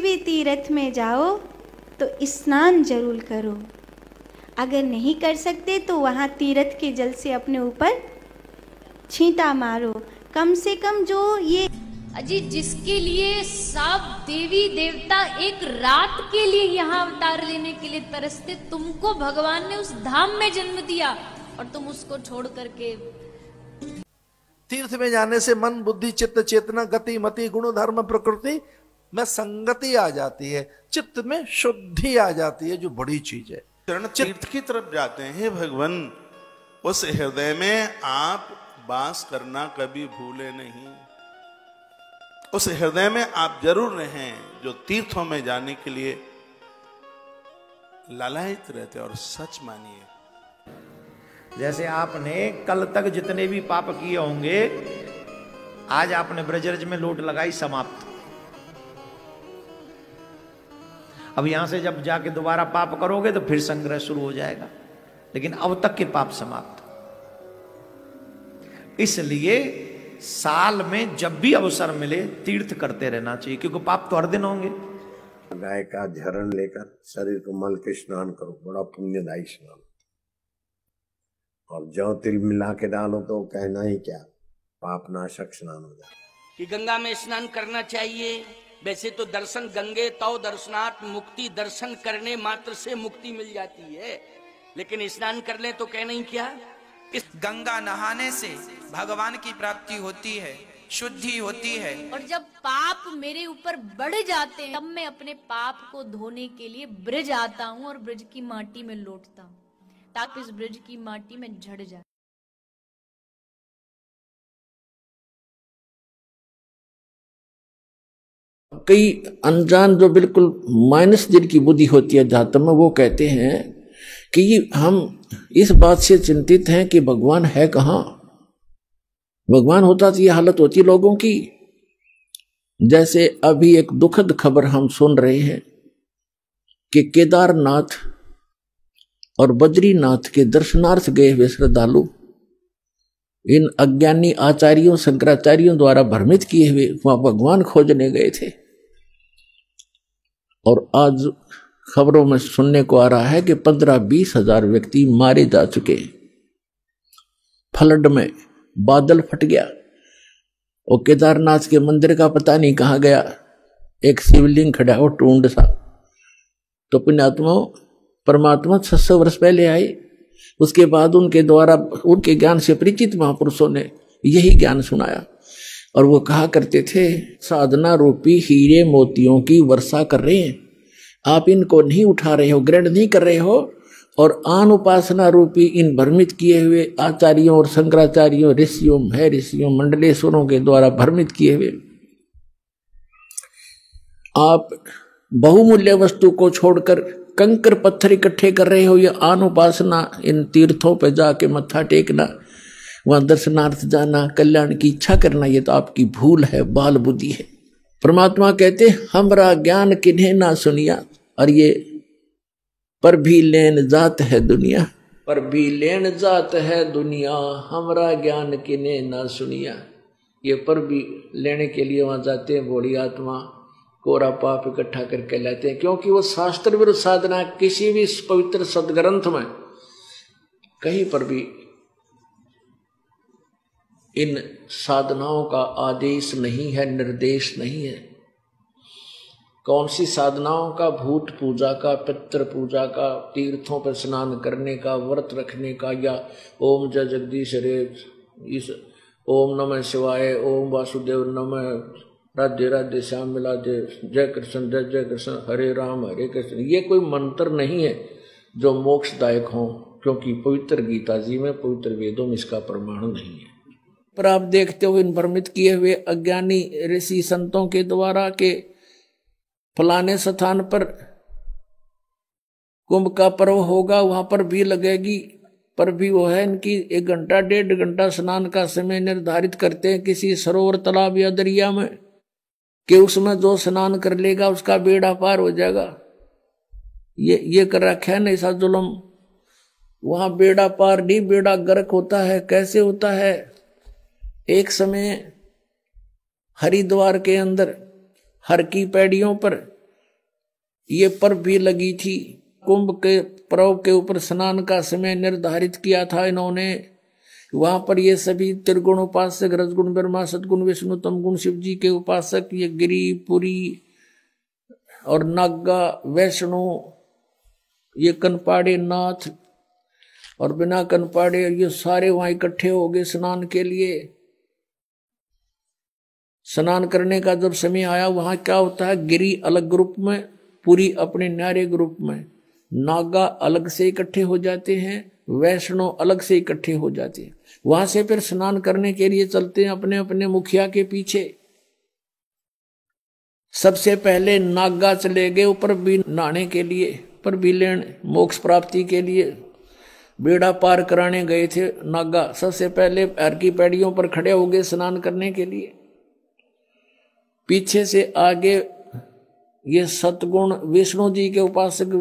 भी तीर्थ में जाओ तो स्नान जरूर करो। अगर नहीं कर सकते तो वहाँ तीर्थ के जल से अपने ऊपर छींटा मारो। कम से कम जो ये अजी जिसके लिए सब देवी देवता एक रात के लिए यहाँ अवतार लेने के लिए तरसते, तुमको भगवान ने उस धाम में जन्म दिया और तुम उसको छोड़ करके। तीर्थ में जाने से मन, बुद्धि, चित्त, चेतना, गति, मति, गुण, धर्म, प्रकृति में संगति आ जाती है, चित्त में शुद्धि आ जाती है, जो बड़ी चीज है। चरण तीर्थ की तरफ जाते हैं भगवान, उस हृदय में आप वास करना कभी भूले नहीं। उस हृदय में आप जरूर रहें जो तीर्थों में जाने के लिए लालायित रहते और सच मानिए। जैसे आपने कल तक जितने भी पाप किए होंगे, आज आपने ब्रजरज में लोट लगाई, समाप्त। अब यहां से जब जाके दोबारा पाप करोगे तो फिर संग्रह शुरू हो जाएगा, लेकिन अब तक के पाप समाप्त। इसलिए साल में जब भी अवसर मिले तीर्थ करते रहना चाहिए, क्योंकि पाप तो हर दिन होंगे। गाय का झरण लेकर शरीर को मल के स्नान करो, बड़ा पुण्यदायी स्नान। और जौ तिल मिला के डालो तो कहना ही क्या, पाप नाशक स्नान हो जाए। कि गंगा में स्नान करना चाहिए। वैसे तो दर्शन गंगे तौ दर्शनात् मुक्ति, दर्शन करने मात्र से मुक्ति मिल जाती है, लेकिन स्नान कर ले तो कहना ही क्या। इस गंगा नहाने से भगवान की प्राप्ति होती है, शुद्धि होती है। और जब पाप मेरे ऊपर बढ़ जाते हैं, तब मैं अपने पाप को धोने के लिए ब्रज आता हूँ और ब्रज की माटी में लौटता हूँ, ताकि इस ब्रज की माटी में झड़ जाए। कई अनजान जो बिल्कुल माइनस जिनकी बुद्धि होती है अध्यात्म में, वो कहते हैं कि हम इस बात से चिंतित हैं कि भगवान है कहाँ। भगवान होता तो ये हालत होती लोगों की। जैसे अभी एक दुखद खबर हम सुन रहे हैं कि केदारनाथ और बद्रीनाथ के दर्शनार्थ गए हुए श्रद्धालु इन अज्ञानी आचार्यों, शंकराचार्यों द्वारा भ्रमित किए हुए वहां भगवान खोजने गए थे। और आज खबरों में सुनने को आ रहा है कि 15-20 हजार व्यक्ति मारे जा चुके। फ्लड में बादल फट गया और केदारनाथ के मंदिर का पता नहीं कहाँ गया। एक शिवलिंग खड़ा हो टूंड सा, तो पुण्यात्मा परमात्मा 600 वर्ष पहले आए। उसके बाद उनके द्वारा, उनके ज्ञान से परिचित महापुरुषों ने यही ज्ञान सुनाया और वो कहा करते थे, साधना रूपी हीरे मोतियों की वर्षा कर रहे हैं, आप इनको नहीं उठा रहे हो, ग्रहण नहीं कर रहे हो, और आन उपासना रूपी इन भ्रमित किए हुए आचार्यों और शंकराचार्यों, ऋषियों, महर्षियों, मंडलेश्वरों के द्वारा भ्रमित किए हुए आप बहुमूल्य वस्तु को छोड़कर कंकर पत्थर इकट्ठे कर रहे हो। ये आन उपासना, इन तीर्थों पर जाके मत्था टेकना, वहां दर्शनार्थ जाना, कल्याण की इच्छा करना, ये तो आपकी भूल है, बाल बुद्धि है। परमात्मा कहते हमरा ज्ञान किन्हें ना सुनिया, और ये पर भी लेन जात है दुनिया, पर भी लेन जात है दुनिया, हमरा ज्ञान किन्हें ना सुनिया। ये पर भी लेने के लिए वहां जाते हैं बूढ़ी आत्मा, कोरा पाप इकट्ठा करके लाते हैं, क्योंकि वो शास्त्र विरुद्ध साधना किसी भी पवित्र सदग्रंथ में कहीं पर भी इन साधनाओं का आदेश नहीं है, निर्देश नहीं है। कौन सी साधनाओं का? भूत पूजा का, पितृ पूजा का, तीर्थों पर स्नान करने का, व्रत रखने का, या ओम जय जगदीश हरे, इस ओम नमः शिवाय, ओम वासुदेव नमः, राधे राधे श्याम मिला दे, जय कृष्ण जय जय कृष्ण, हरे राम हरे कृष्ण, ये कोई मंत्र नहीं है जो मोक्षदायक हो, क्योंकि पवित्र गीता जी में, पवित्र वेदों में इसका प्रमाण नहीं है। पर आप देखते हो इन भ्रमित किए हुए अज्ञानी ऋषि संतों के द्वारा के फलाने स्थान पर कुंभ का पर्व होगा, वहां पर भी लगेगी, पर भी वो है इनकी 1 घंटा 1.5 घंटा स्नान का समय निर्धारित करते हैं किसी सरोवर, तालाब या दरिया में, कि उसमें जो स्नान कर लेगा उसका बेड़ा पार हो जाएगा। ये कर रखा है ना ऐसा जुल्म। वहां बेड़ा पार नहीं, बेड़ा गर्क होता है। कैसे होता है? एक समय हरिद्वार के अंदर हर की पैड़ियों पर ये पर्व भी लगी थी। कुंभ के पर्व के ऊपर स्नान का समय निर्धारित किया था इन्होंने। वहां पर ये सभी त्रिगुण उपासक, रजगुण ब्रह्मा, सदगुण विष्णु, तमगुण शिव जी के उपासक, ये गिरी, पुरी और नागा, वैष्णो, ये कनपाड़े नाथ और बिना कनपाड़े, ये सारे वहां इकट्ठे हो गए स्नान के लिए। स्नान करने का जब समय आया, वहां क्या होता है, गिरी अलग ग्रुप में, पुरी अपने न्यारे ग्रुप में, नागा अलग से इकट्ठे हो जाते हैं, वैष्णो अलग से इकट्ठे हो जाते हैं। वहां से फिर स्नान करने के लिए चलते हैं अपने अपने मुखिया के पीछे। सबसे पहले नागा चले गए ऊपर भी नहाने के लिए, पर भी लेने मोक्ष प्राप्ति के लिए बेड़ा पार कराने गए थे नागा। सबसे पहले पैर की पैड़ियों पर खड़े हो गए स्नान करने के लिए। पीछे से आगे ये सतगुण विष्णु जी के उपासक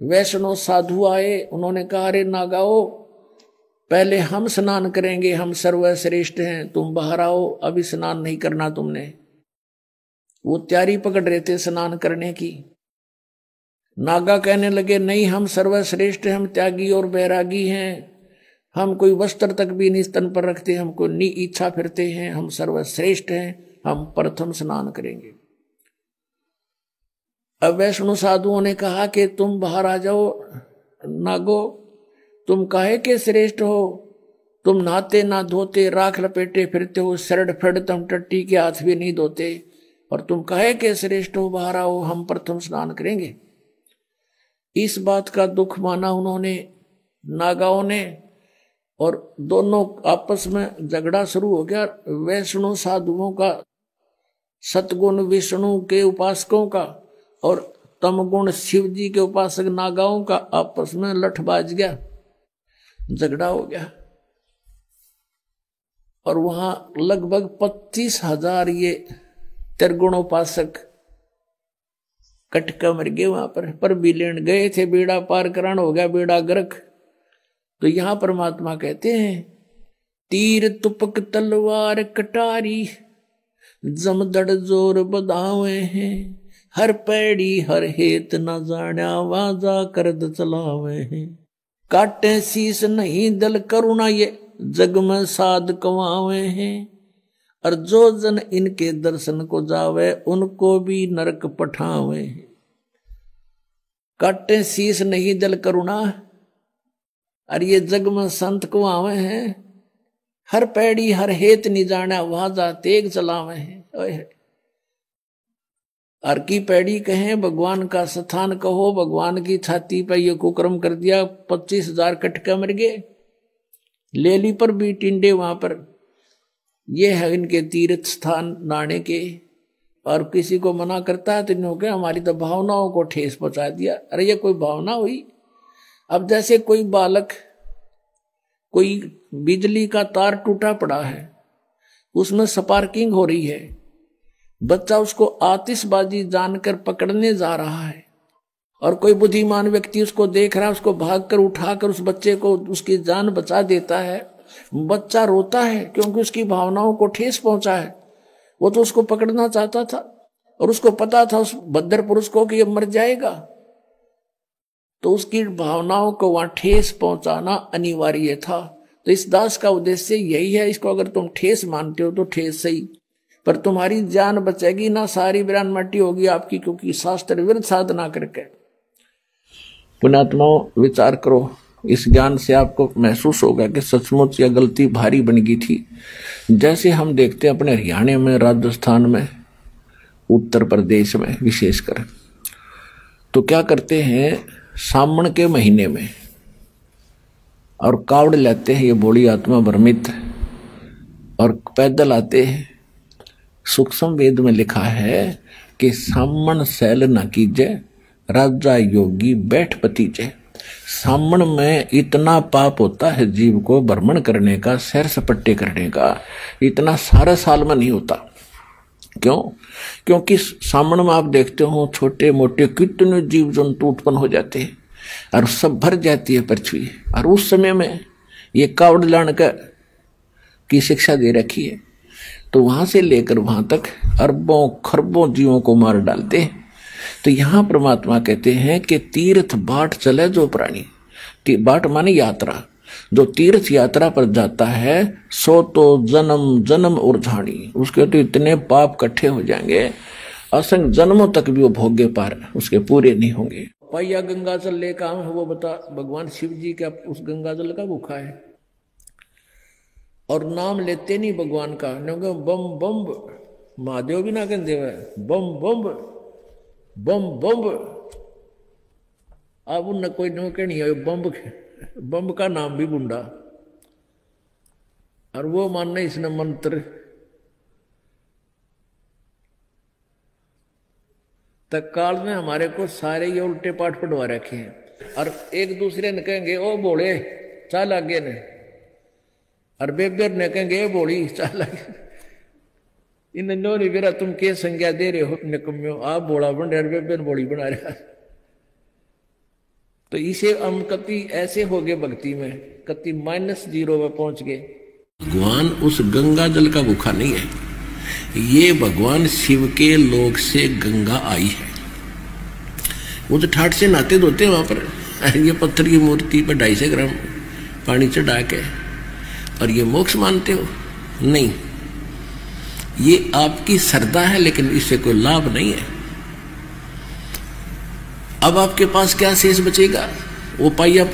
वैष्णो साधु आए। उन्होंने कहा, अरे नागाओ, पहले हम स्नान करेंगे, हम सर्वश्रेष्ठ हैं, तुम बाहर आओ, अभी स्नान नहीं करना तुमने। वो तैयारी पकड़ रहे थे स्नान करने की। नागा कहने लगे, नहीं, हम सर्वश्रेष्ठ हैं, हम त्यागी और बैरागी हैं, हम कोई वस्त्र तक भी नहीं तन पर रखते, हमको नी इच्छा फिरते हैं, हम सर्वश्रेष्ठ हैं, हम प्रथम स्नान करेंगे। अब वैष्णो साधुओं ने कहा कि तुम बाहर आ जाओ नागो, तुम काहे के श्रेष्ठ हो, तुम नहाते ना धोते, राख लपेटे फिरते हो, सरड फड़ तुम टट्टी के हाथ भी नहीं धोते, और तुम काहे के श्रेष्ठ हो, बाहर आओ, हम प्रथम स्नान करेंगे। इस बात का दुख माना उन्होंने, नागाओं ने, और दोनों आपस में झगड़ा शुरू हो गया। वैष्णो साधुओं का, सतगुण विष्णु के उपासकों का, और तमगुण शिव जी के उपासक नागाओं का आपस में लठ बाज गया, झगड़ा हो गया। और वहां लगभग 25,000 ये त्रिगुणोपासक कटका मर गए वहां पर भी लेन गए थे, बेड़ा पार करान हो गया, बेड़ा गर्क। तो यहां परमात्मा कहते हैं, तीर तुपक तलवार कटारी, जमदड़ जोर बधावे हैं, हर पैड़ी हर हेत न जाण्या, वाजा करद चलावे हैं। काटे शीस नहीं दल करुणा, ये जग में साध कमावे हैं, और जो जन इनके दर्शन को जावे, उनको भी नरक पठावे हैं। काटे शीस नहीं दल करुणा, और ये जग में संत को आवे हैं, हर पैड़ी हर हेत नहीं जाना, वाजा तेग चलावे हैं। हर की पैड़ी कहें, भगवान का स्थान कहो, भगवान की छाती पर ये कुकर्म कर दिया, 25,000 कटके मर गए। लेली पर भी टिंडे वहां पर, ये है इनके तीर्थ स्थान नहाने के। और किसी को मना करता है तो इन्होंने हमारी तो भावनाओं को ठेस पहुंचा दिया। अरे ये कोई भावना हुई? अब जैसे कोई बालक, कोई बिजली का तार टूटा पड़ा है, उसमें स्पार्किंग हो रही है, बच्चा उसको आतिशबाजी जानकर पकड़ने जा रहा है, और कोई बुद्धिमान व्यक्ति उसको देख रहा है, उसको भागकर उठाकर उस बच्चे को उसकी जान बचा देता है। बच्चा रोता है क्योंकि उसकी भावनाओं को ठेस पहुंचा है। वो तो उसको पकड़ना चाहता था, और उसको पता था उस भद्र पुरुष को कि ये मर जाएगा, तो उसकी भावनाओं को वहां ठेस पहुंचाना अनिवार्य था। तो इस दास का उद्देश्य यही है, इसको अगर तुम ठेस मानते हो तो ठेस सही, पर तुम्हारी जान बचेगी ना, सारी बिरान मट्टी होगी आपकी, क्योंकि शास्त्र विरुद्ध साधना करके। पुण्यात्माओं, विचार करो, इस ज्ञान से आपको महसूस होगा कि सचमुच यह गलती भारी बन गई थी। जैसे हम देखते हैं अपने हरियाणा में, राजस्थान में, उत्तर प्रदेश में विशेषकर, तो क्या करते हैं, सावन के महीने में और कावड़ लेते हैं ये भोली आत्मा भ्रमित, और पैदल आते हैं। सूक्ष्म वेद में लिखा है कि सामन सैल न कीजे, राजा योगी बैठ पतीजे। सामन में इतना पाप होता है जीव को भ्रमण करने का, सैर सपट्टे करने का, इतना सारा साल में नहीं होता। क्यों? क्योंकि सामन में आप देखते हो छोटे मोटे कितने जीव जंतु उत्पन्न हो जाते हैं, और सब भर जाती है पृथ्वी। और उस समय में ये कावड़ लाने की शिक्षा दे रखी है, तो वहां से लेकर वहां तक अरबों खरबों जीवों को मार डालते हैं। तो यहां परमात्मा कहते हैं कि तीर्थ बाट चले जो प्राणी, बाट माने यात्रा, जो तीर्थ यात्रा पर जाता है सो तो जन्म जन्म उर्धानी, उसके तो इतने पाप इकट्ठे हो जाएंगे असंग जन्मों तक भी वो भोगे पार उसके पूरे नहीं होंगे। पाइया गंगा जल लेकर आऊं, वो बता भगवान शिव जी का उस गंगा जल का भूखा है और नाम लेते नहीं भगवान का, बम बम महादेव भी ना कहते हुए बम बम बम बम, अब उन कोई नो कहनी है बम, बम का नाम भी बुंडा, और वो मानने इसने मंत्र तत्काल में हमारे को सारे ये उल्टे पाठ पढ़वा रखे हैं, और एक दूसरे ने कहेंगे ओ बोले चाल आगे ने, और बेबेर ने कहेंगे बोली चाल आगे, इन नो बेरा तुम के संज्ञा दे रहे हो निकम्यो, आप बोला बन रहे बेबेर बोली बना रहा। तो इसे हम कति ऐसे हो गए भक्ति में, कति -0 में पहुंच गए। भगवान उस गंगा जल का भूखा नहीं है, ये भगवान शिव के लोक से गंगा आई है। वो तो ठाट से नहाते धोते वहां पर, ये पत्थर की मूर्ति पर 250 ग्राम पानी चढ़ा के, और ये मोक्ष मानते हो? नहीं, ये आपकी श्रद्धा है लेकिन इससे कोई लाभ नहीं है। अब आपके पास क्या शेष बचेगा? वो पाइया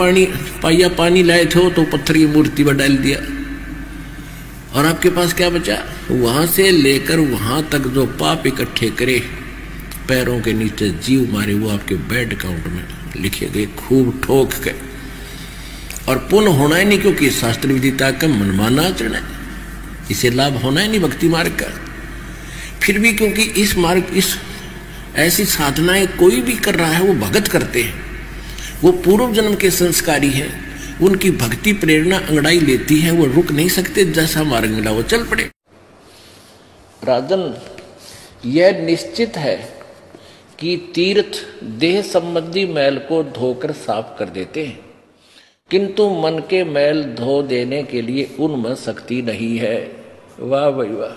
पानी लाए थे तो पत्थर की मूर्ति पर डाल दिया, और आपके पास क्या बचा? वहां से लेकर वहां तक जो पाप इकट्ठे करे पैरों के नीचे जीव मारे, वो आपके बैड अकाउंट में लिखे गए खूब ठोक के, और पुण्य होना ही नहीं, क्योंकि शास्त्र विदिता का मनमाना आचरण है, इसे लाभ होना ही नहीं भक्ति मार्ग का। फिर भी क्योंकि इस मार्ग इस ऐसी साधनाएं कोई भी कर रहा है, वो भगत करते हैं, वो पूर्व जन्म के संस्कारी हैं, उनकी भक्ति प्रेरणा अंगड़ाई लेती है, वो रुक नहीं सकते, जैसा मार्ग मिला वो चल पड़े। राजन, यह निश्चित है कि तीर्थ देह संबंधी मैल को धोकर साफ कर देते हैं, किंतु मन के मैल धो देने के लिए उनमें शक्ति नहीं है। वाह भाई वाह।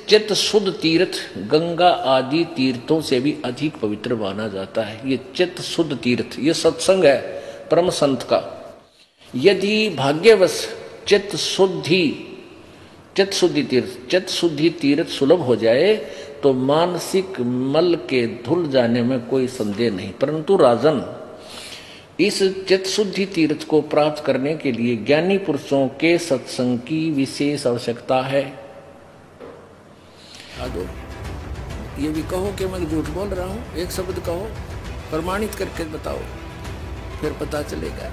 चित्त शुद्ध तीर्थ गंगा आदि तीर्थों से भी अधिक पवित्र माना जाता है। ये चित्त शुद्ध तीर्थ, ये सत्संग है परम संत का। यदि भाग्यवश चित्त शुद्धि तीर्थ सुलभ हो जाए तो मानसिक मल के धुल जाने में कोई संदेह नहीं। परंतु राजन, इस चित्त शुद्धि तीर्थ को प्राप्त करने के लिए ज्ञानी पुरुषों के सत्संग की विशेष आवश्यकता है। दो ये भी कहो कि मैं झूठ बोल रहा हूं, एक शब्द कहो, प्रमाणित करके बताओ, फिर पता चलेगा।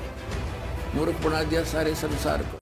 मूर्ख बना दिया सारे संसार को।